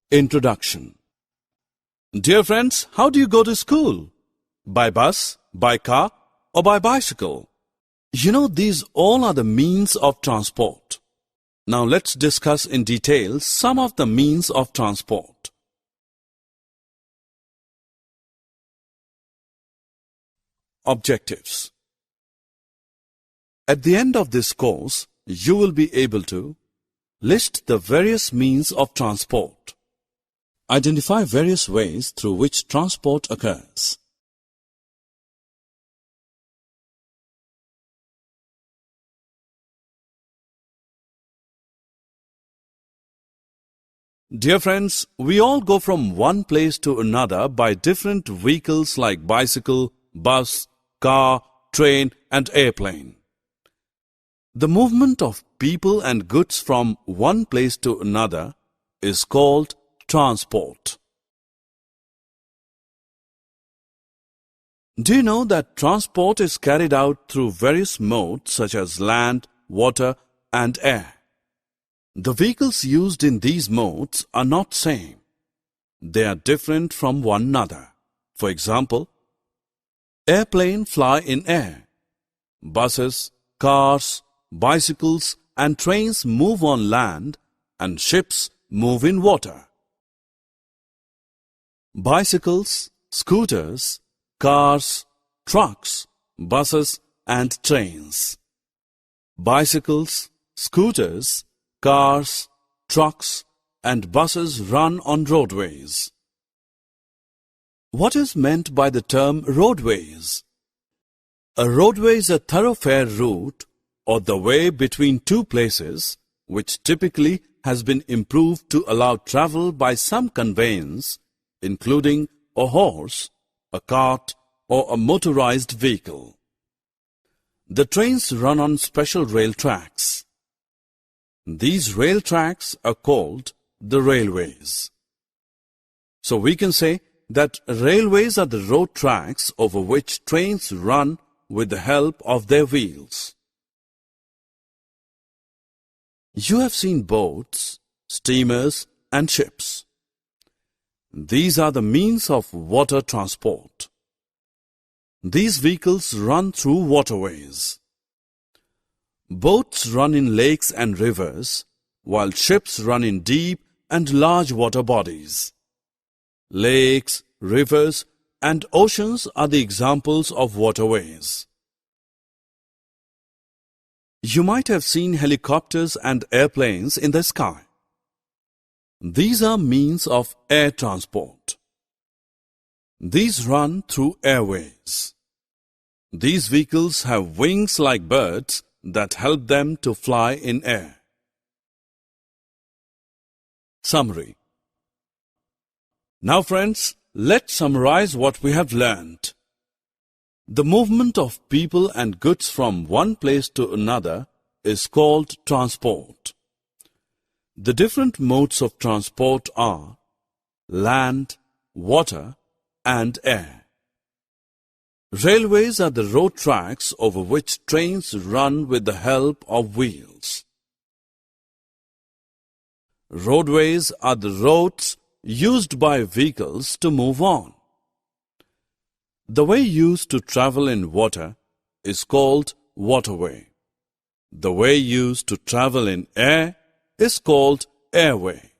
Introduction. Dear friends, how do you go to school? By bus, by car, or by bicycle? You know, these all are the means of transport. Now let's discuss in detail some of the means of transport. Objectives. At the end of this course, you will be able to list the various means of transport. Identify various ways through which transport occurs. Dear friends, we all go from one place to another by different vehicles like bicycle, bus, car, train, and airplane. The movement of people and goods from one place to another is called transport. Do you know that transport is carried out through various modes such as land, water, and air? The vehicles used in these modes are not same. They are different from one another. For example, airplanes fly in air. Buses, cars, bicycles and trains move on land, and ships move in water. Bicycles, scooters, cars, trucks, buses and trains. Bicycles, scooters, cars, trucks and buses run on roadways. What is meant by the term roadways? A roadway is a thoroughfare route or the way between two places which typically has been improved to allow travel by some conveyance, including a horse, a cart or a motorized vehicle. The trains run on special rail tracks. These rail tracks are called the railways. So we can say that railways are the road tracks over which trains run with the help of their wheels. You have seen boats, steamers and ships. These are the means of water transport. These vehicles run through waterways. Boats run in lakes and rivers, while ships run in deep and large water bodies. Lakes, rivers, and oceans are the examples of waterways. You might have seen helicopters and airplanes in the sky. These are means of air transport. These run through airways. These vehicles have wings like birds that help them to fly in air. Summary. Now friends, let's summarize what we have learned. The movement of people and goods from one place to another is called transport. The different modes of transport are land, water, and air. Railways are the road tracks over which trains run with the help of wheels. Roadways are the roads used by vehicles to move on. The way used to travel in water is called waterway. The way used to travel in air is called airway.